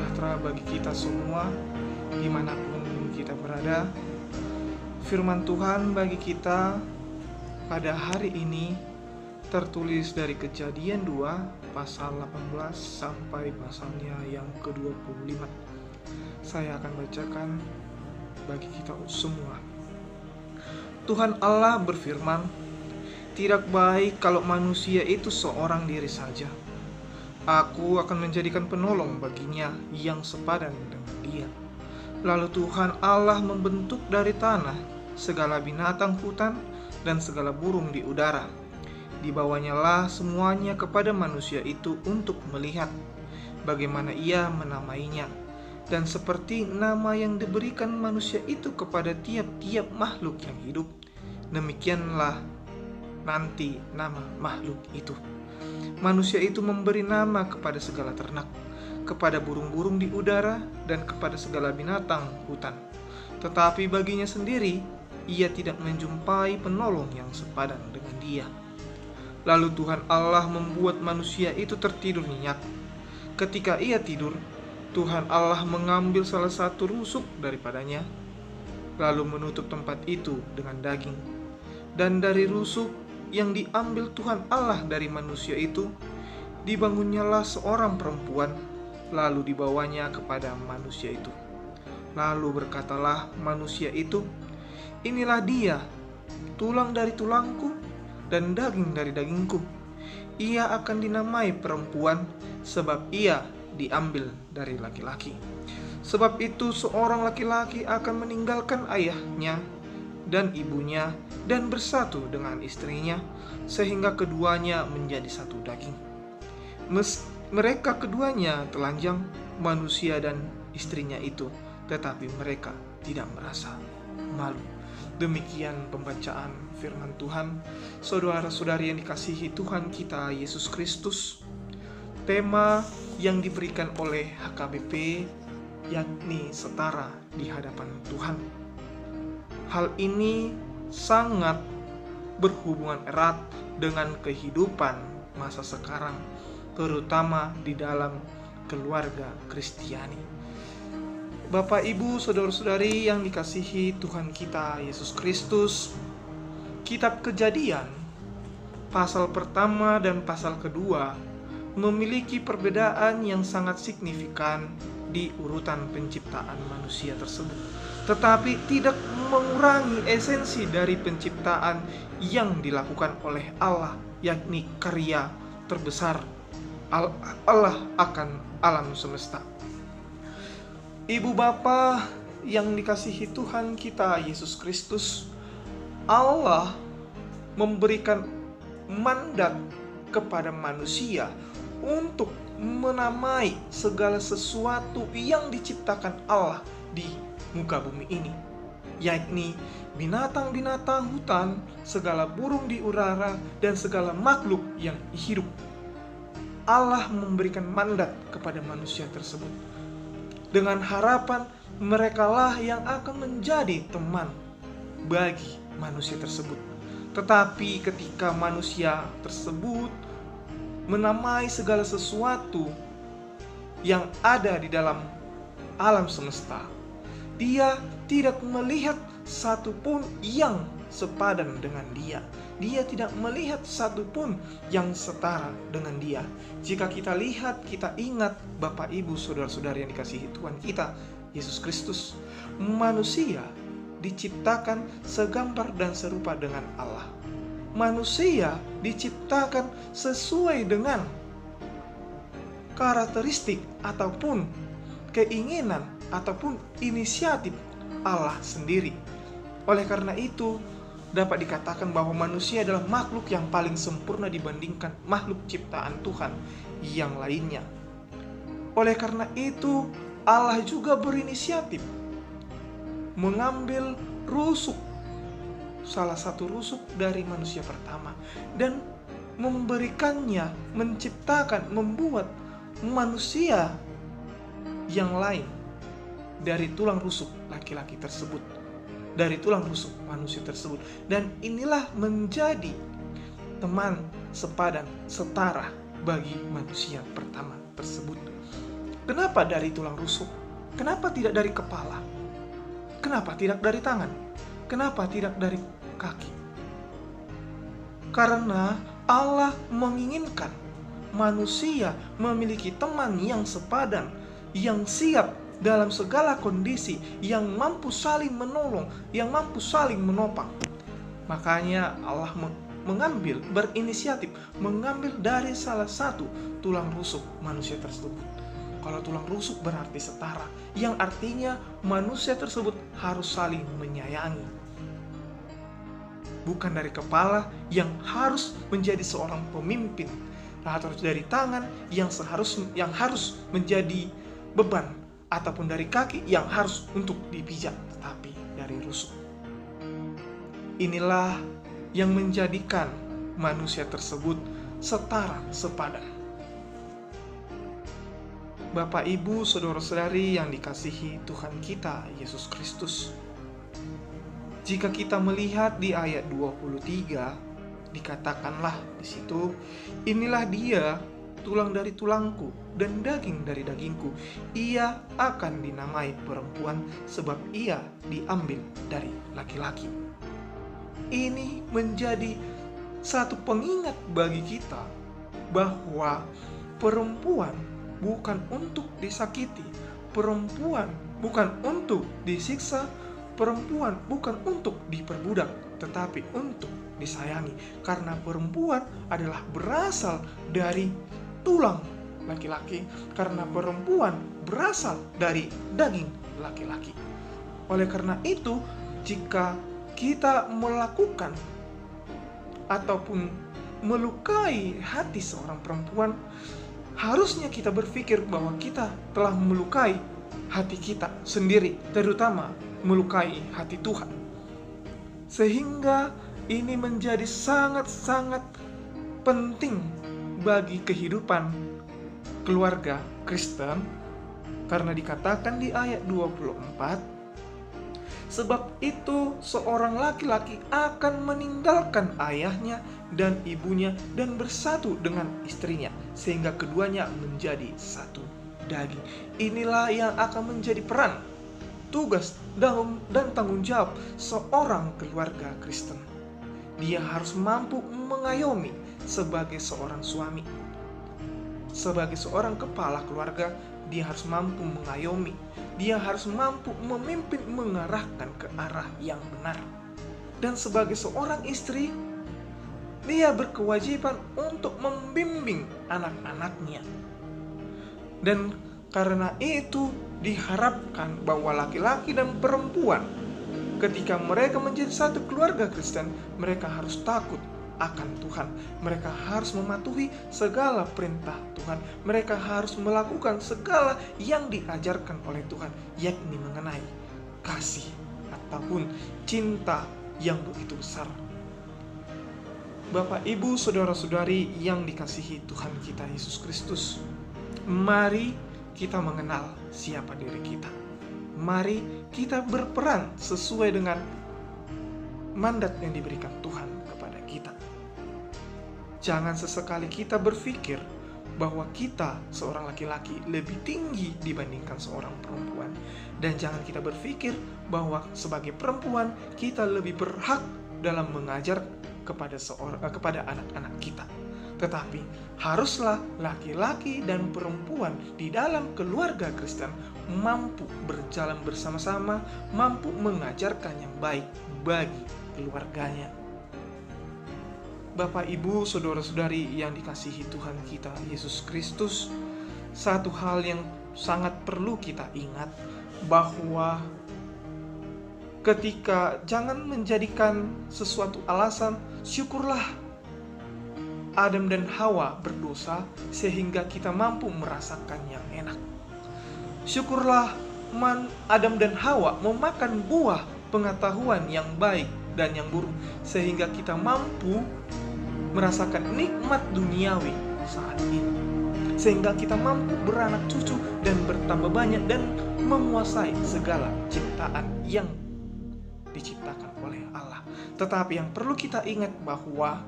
sejahtera bagi kita semua, dimanapun kita berada. Firman Tuhan bagi kita pada hari ini tertulis dari Kejadian 2 pasal 18 sampai pasalnya yang ke-25. Saya akan bacakan bagi kita semua. Tuhan Allah berfirman, "Tidak baik kalau manusia itu seorang diri saja. Aku akan menjadikan penolong baginya yang sepadan dengan dia." Lalu Tuhan Allah membentuk dari tanah segala binatang hutan dan segala burung di udara. Dibawanyalah semuanya kepada manusia itu untuk melihat bagaimana ia menamainya. Dan seperti nama yang diberikan manusia itu kepada tiap-tiap makhluk yang hidup, demikianlah nanti nama makhluk itu. Manusia itu memberi nama kepada segala ternak, kepada burung-burung di udara, dan kepada segala binatang hutan. Tetapi baginya sendiri, ia tidak menjumpai penolong yang sepadan dengan dia. Lalu Tuhan Allah membuat manusia itu tertidur nyenyak. Ketika ia tidur, Tuhan Allah mengambil salah satu rusuk daripadanya, lalu menutup tempat itu dengan daging. Dan dari rusuk yang diambil Tuhan Allah dari manusia itu, dibangunnyalah seorang perempuan, lalu dibawanya kepada manusia itu. Lalu berkatalah manusia itu, "Inilah dia, tulang dari tulangku dan daging dari dagingku. Ia akan dinamai perempuan, sebab ia diambil dari laki-laki. Sebab itu seorang laki-laki akan meninggalkan ayahnya dan ibunya dan bersatu dengan istrinya, sehingga keduanya menjadi satu daging. Mereka keduanya telanjang, manusia dan istrinya itu, tetapi mereka tidak merasa malu." Demikian pembacaan firman Tuhan. Saudara-saudari yang dikasihi Tuhan kita Yesus Kristus, tema yang diberikan oleh HKBP yakni setara di hadapan Tuhan. Hal ini sangat berhubungan erat dengan kehidupan masa sekarang, terutama di dalam keluarga Kristiani. Bapak, Ibu, saudara-saudari yang dikasihi Tuhan kita Yesus Kristus, kitab Kejadian pasal pertama dan pasal kedua memiliki perbedaan yang sangat signifikan di urutan penciptaan manusia tersebut, tetapi tidak mengurangi esensi dari penciptaan yang dilakukan oleh Allah, yakni karya terbesar Allah akan alam semesta. Ibu bapa yang dikasihi Tuhan kita Yesus Kristus, Allah memberikan mandat kepada manusia untuk menamai segala sesuatu yang diciptakan Allah di muka bumi ini, yakni binatang-binatang hutan, segala burung di udara, dan segala makhluk yang hidup. Allah memberikan mandat kepada manusia tersebut dengan harapan merekalah yang akan menjadi teman bagi manusia tersebut. Tetapi ketika manusia tersebut menamai segala sesuatu yang ada di dalam alam semesta, dia tidak melihat satupun yang sepadan dengan dia. Dia tidak melihat satupun yang setara dengan dia. Jika kita lihat, kita ingat Bapak, Ibu, saudara-saudari yang dikasihi Tuhan kita Yesus Kristus, manusia diciptakan segambar dan serupa dengan Allah. Manusia diciptakan sesuai dengan karakteristik ataupun keinginan ataupun inisiatif Allah sendiri. Oleh karena itu, dapat dikatakan bahwa manusia adalah makhluk yang paling sempurna dibandingkan makhluk ciptaan Tuhan yang lainnya. Oleh karena itu, Allah juga berinisiatif mengambil rusuk, salah satu rusuk dari manusia pertama, dan memberikannya, menciptakan, membuat manusia yang lain dari tulang rusuk laki-laki tersebut, dari tulang rusuk manusia tersebut. Dan inilah menjadi teman sepadan, setara bagi manusia pertama tersebut. Kenapa dari tulang rusuk? Kenapa tidak dari kepala? Kenapa tidak dari tangan? Kenapa tidak dari kaki? Karena Allah menginginkan manusia memiliki teman yang sepadan, yang siap dalam segala kondisi, yang mampu saling menolong, yang mampu saling menopang. Makanya Allah berinisiatif mengambil dari salah satu tulang rusuk manusia tersebut. Kalau tulang rusuk berarti setara, yang artinya manusia tersebut harus saling menyayangi. Bukan dari kepala yang harus menjadi seorang pemimpin, atau dari tangan yang harus menjadi beban, ataupun dari kaki yang harus untuk dipijak, tetapi dari rusuk. Inilah yang menjadikan manusia tersebut setara, sepadan. Bapak, Ibu, saudara-saudari yang dikasihi Tuhan kita Yesus Kristus, jika kita melihat di ayat 23, dikatakanlah di situ, inilah dia, tulang dari tulangku dan daging dari dagingku. Ia akan dinamai perempuan sebab ia diambil dari laki-laki. Ini menjadi satu pengingat bagi kita bahwa perempuan bukan untuk disakiti, perempuan bukan untuk disiksa, perempuan bukan untuk diperbudak, tetapi untuk disayangi. Karena perempuan adalah berasal dari tulang laki-laki, karena perempuan berasal dari daging laki-laki. Oleh karena itu, jika kita melakukan ataupun melukai hati seorang perempuan, harusnya kita berpikir bahwa kita telah melukai hati kita sendiri, terutama melukai hati Tuhan. Sehingga ini menjadi sangat-sangat penting bagi kehidupan keluarga Kristen, karena dikatakan di ayat 24, sebab itu seorang laki-laki akan meninggalkan ayahnya dan ibunya dan bersatu dengan istrinya, sehingga keduanya menjadi satu daging. Inilah yang akan menjadi peran, tugas, dan tanggung jawab seorang keluarga Kristen. Dia harus mampu mengayomi sebagai seorang suami. Sebagai seorang kepala keluarga, dia harus mampu mengayomi. Dia harus mampu memimpin, mengarahkan ke arah yang benar. Dan sebagai seorang istri, dia berkewajiban untuk membimbing anak-anaknya. Dan karena itu diharapkan bahwa laki-laki dan perempuan, ketika mereka menjadi satu keluarga Kristen, mereka harus takut akan Tuhan. Mereka harus mematuhi segala perintah Tuhan. Mereka harus melakukan segala yang diajarkan oleh Tuhan, yakni mengenai kasih ataupun cinta yang begitu besar. Bapak, Ibu, saudara-saudari yang dikasihi Tuhan kita Yesus Kristus, mari kita mengenal siapa diri kita. Mari kita berperan sesuai dengan mandat yang diberikan Tuhan kepada kita. Jangan sesekali kita berpikir bahwa kita seorang laki-laki lebih tinggi dibandingkan seorang perempuan. Dan jangan kita berpikir bahwa sebagai perempuan kita lebih berhak dalam mengajar kepada anak-anak kita. Tetapi haruslah laki-laki dan perempuan di dalam keluarga Kristen mampu berjalan bersama-sama, mampu mengajarkan yang baik bagi keluarganya. Bapak, Ibu, saudara-saudari yang dikasihi Tuhan kita Yesus Kristus, satu hal yang sangat perlu kita ingat bahwa ketika jangan menjadikan sesuatu alasan, syukurlah Adam dan Hawa berdosa sehingga kita mampu merasakan yang enak. Syukurlah Adam dan Hawa memakan buah pengetahuan yang baik dan yang buruk sehingga kita mampu merasakan nikmat duniawi saat ini. Sehingga kita mampu beranak cucu dan bertambah banyak dan menguasai segala ciptaan yang diciptakan oleh Allah. Tetapi yang perlu kita ingat bahwa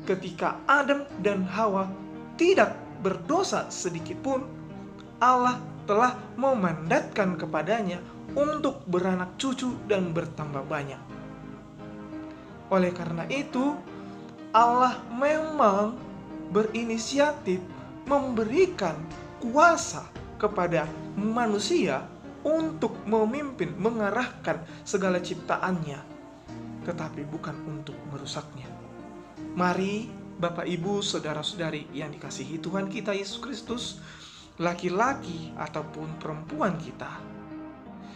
ketika Adam dan Hawa tidak berdosa sedikit pun, Allah telah memandatkan kepadanya untuk beranak cucu dan bertambah banyak. Oleh karena itu, Allah memang berinisiatif memberikan kuasa kepada manusia untuk memimpin, mengarahkan segala ciptaannya, tetapi bukan untuk merusaknya. Mari Bapak Ibu, saudara-saudari yang dikasihi Tuhan kita Yesus Kristus, laki-laki ataupun perempuan kita,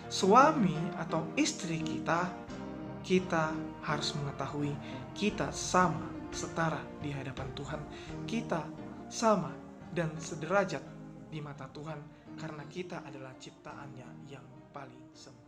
suami atau istri kita harus mengetahui kita sama, setara di hadapan Tuhan. Kita sama dan sederajat di mata Tuhan karena kita adalah ciptaannya yang paling sempurna.